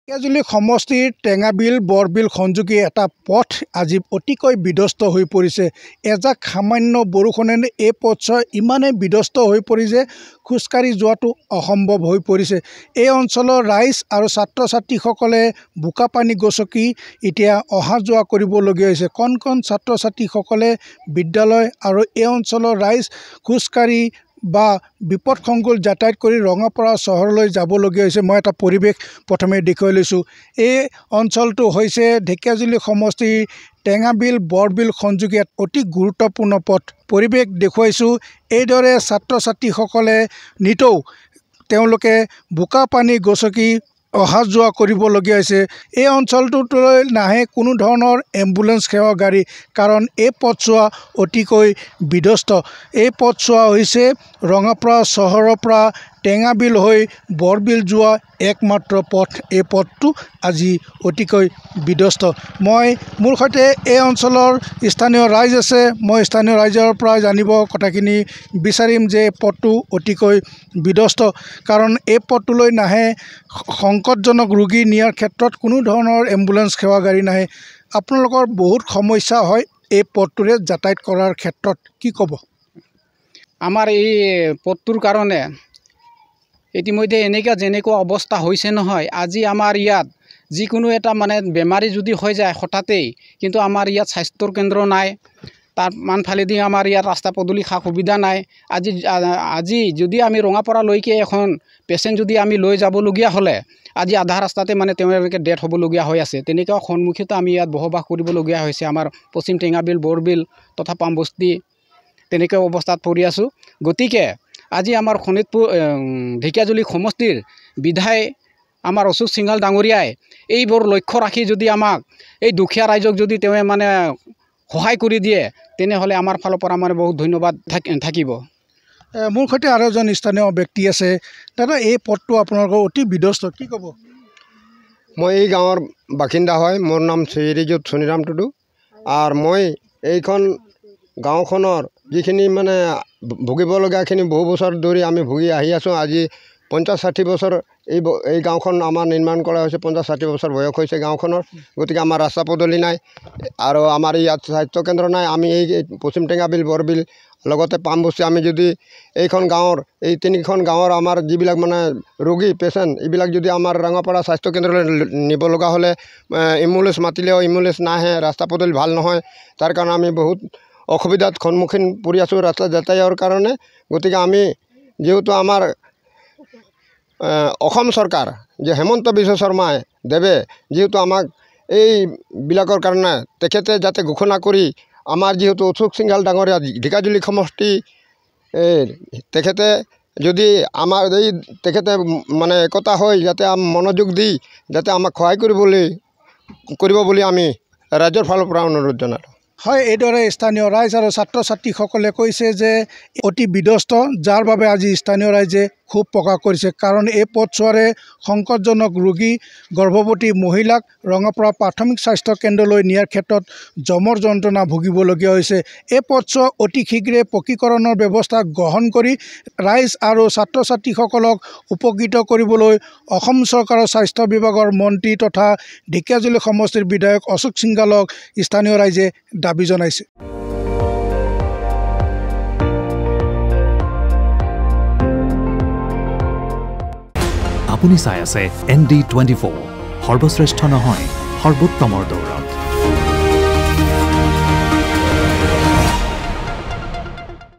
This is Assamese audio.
ঢেকিয়াজুলি সমষ্টিৰ টেঙাবিল বৰবিল সংযোগী এটা পথ আজি অতিকৈ বিধ্বস্ত হৈ পৰিছে। এজাক সামান্য বৰষুণে এই পথছোৱা ইমানেই বিধ্বস্ত হৈ পৰিছে খোজকাঢ়ি যোৱাটো অসম্ভৱ হৈ পৰিছে। এই অঞ্চলৰ ৰাইজ আৰু ছাত্ৰ ছাত্ৰীসকলে বোকা পানী গচকি এতিয়া অহা যোৱা কৰিবলগীয়া হৈছে। কণ কণ ছাত্ৰ ছাত্ৰীসকলে বিদ্যালয় আৰু এই অঞ্চলৰ ৰাইজ খোজকাঢ়ি বা বিপদসংকুল যাতায়াত কৰি ৰঙাপাৰা চহৰলৈ যাবলগীয়া হৈছে। মই এটা পৰিৱেশ প্ৰথমে দেখুৱাই লৈছোঁ। এই অঞ্চলটো হৈছে ঢেকিয়াজুলি সমষ্টিৰ টেঙাবিল বৰবিল সংযোগী এক অতি গুৰুত্বপূৰ্ণ পথ। পৰিৱেশ দেখুৱাইছোঁ। এইদৰে ছাত্ৰ ছাত্ৰীসকলে নিতৌ তেওঁলোকে বোকা পানী গচকি অহা যোৱা কৰিবলগীয়া হৈছে। এই অঞ্চলটোলৈ নাহে কোনো ধৰণৰ এম্বুলেঞ্চ সেৱা গাড়ী, কাৰণ এই পথছোৱা অতিকৈ বিধ্বস্ত। এই পথছোৱা হৈছে ৰঙাপাৰা চহৰৰ পৰা টেঙাবিল হৈ বৰবিল যোৱা একমাত্ৰ পথ। এই পথটো আজি অতিকৈ বিধ্বস্ত। মই মোৰ সৈতে এই অঞ্চলৰ স্থানীয় ৰাইজ আছে। মই স্থানীয় ৰাইজৰ পৰা জানিব কথাখিনি বিচাৰিম যে পথটো অতিকৈ বিধ্বস্ত, কাৰণ এই পথটোলৈ নাহে সংকটজনক ৰোগী নিয়াৰ ক্ষেত্ৰত কোনো ধৰণৰ এম্বুলেঞ্চ সেৱা গাড়ী নাহে। আপোনালোকৰ বহুত সমস্যা হয় এই পথটোৰে যাতায়াত কৰাৰ ক্ষেত্ৰত, কি ক'ব? আমাৰ এই পথটোৰ কাৰণে ইতিমধ্যে যেনেকুৱা অৱস্থা হৈছে নহয়, আজি আমাৰ ইয়াত যিকোনো এটা বেমাৰী যদি হৈ যায় হঠাতেই, কিন্তু আমাৰ ইয়াত স্বাস্থ্যৰ কেন্দ্ৰ নাই। তাৰ মানফালেদি আমাৰ ইয়াত ৰাস্তা পদূলি সা সুবিধা নাই। আজি যদি আমি ৰঙাপাৰালৈকে এখন পেচেণ্ট যদি আমি লৈ যাবলগীয়া হ'লে আজি আধা ৰাস্তাতে তেওঁলোকে ডেথ হ'বলগীয়া হৈ আছে। তেনেকুৱা সন্মুখীত আমি ইয়াত বসবাস কৰিবলগীয়া হৈছে। আমাৰ পশ্চিম টেঙাবিল বৰবিল তথা পামবস্তি তেনেকুৱা অৱস্থাত পৰি আছোঁ। গতিকে আজি আমাৰ শোণিতপুৰ ঢেকিয়াজুলি সমষ্টিৰ বিধায়ক আমাৰ অশোক সিংঘাল ডাঙৰীয়াই এইবোৰ লক্ষ্য ৰাখি যদি আমাক এই দুখীয়া ৰাইজক যদি তেওঁ সহায় কৰি দিয়ে, তেনেহ'লে আমাৰ ফালৰ পৰা বহুত ধন্যবাদ থাকিব। মোৰ সৈতে আৰু এজন স্থানীয় ব্যক্তি আছে। দাদা, এই পথটো আপোনালোকৰ অতি বিধ্বস্ত, কি ক'ব? মই এই গাঁৱৰ বাসিন্দা হয়। মোৰ নাম শ্ৰীযুত চুনিৰাম টুডু। আৰু মই এইখন গাঁওখনৰ যিখিনি ভুগিবলগীয়াখিনি বহু বছৰ ধৰি আমি ভুগি আহি আছোঁ। আজি 50-60 বছৰ এই গাঁওখন আমাৰ নিৰ্মাণ কৰা হৈছে। 50-60 বছৰ বয়স হৈছে গাঁওখনৰ। গতিকে আমাৰ ৰাস্তা পদূলি নাই আৰু আমাৰ ইয়াত স্বাস্থ্যকেন্দ্ৰ নাই। আমি এই পশ্চিম টেঙাবিল বৰবিল লগতে পামবস্তি, আমি যদি এইখন গাঁৱৰ এই 3খন গাঁৱৰ আমাৰ যিবিলাক ৰোগী পেচেণ্ট এইবিলাক যদি আমাৰ ৰঙাপাৰা স্বাস্থ্যকেন্দ্ৰলৈ নিব লগা হ'লে এম্বুলেঞ্চ মাতিলেও এম্বুলেঞ্চ নাহে, ৰাস্তা পদূলি ভাল নহয়। তাৰ কাৰণে আমি বহুত অসুবিধাত সন্মুখীন পৰি আছোঁ ৰাস্তা যাতায়াতৰ কাৰণে। গতিকে আমি যেহেতু আমাৰ অসম চৰকাৰ যে হিমন্ত বিশ্ব শৰ্মা দেৱে যেহেতু আমাক এইবিলাকৰ কাৰণে তেখেতে যাতে ঘোষণা কৰি আমাৰ যেহেতু অশোক সিংঘাল ডাঙৰীয়া ঢেকিয়াজুলি সমষ্টি তেখেতে যদি আমাৰ তেখেতে একতা হৈ যাতে মনোযোগ দি যাতে আমাক সহায় কৰিব বুলি আমি ৰাজ্যৰ ফালৰ পৰা অনুৰোধ জনালোঁ। হয়, এইদৰে স্থানীয় ৰাইজ আৰু ছাত্ৰ ছাত্ৰীসকলে কৈছে যে অতি বিধ্বস্ত, যাৰ বাবে আজি স্থানীয় ৰাইজে ক্ষোভ প্ৰকাশ কৰিছে। কাৰণ এই পথছোৱাৰে সংকটজনক ৰোগী গৰ্ভৱতী মহিলাক ৰঙাপাৰা প্ৰাথমিক স্বাস্থ্য কেন্দ্ৰলৈ নিয়াৰ ক্ষেত্ৰত জমৰ যন্ত্ৰণা ভুগিবলগীয়া হৈছে। এই পথছোৱা অতি শীঘ্ৰে পকীকৰণৰ ব্যৱস্থা গ্ৰহণ কৰি ৰাইজ আৰু ছাত্ৰ ছাত্ৰীসকলক উপকৃত কৰিবলৈ অসম চৰকাৰৰ স্বাস্থ্য বিভাগৰ মন্ত্ৰী তথা ঢেকিয়াজুলি সমষ্টিৰ বিধায়ক অশোক সিংঘালক স্থানীয় ৰাইজে দাবী জনাইছে। আপুনি চাই আছে ND24, সৰ্বশ্ৰেষ্ঠ নহয় সৰ্বোত্তমৰ দৌৰত।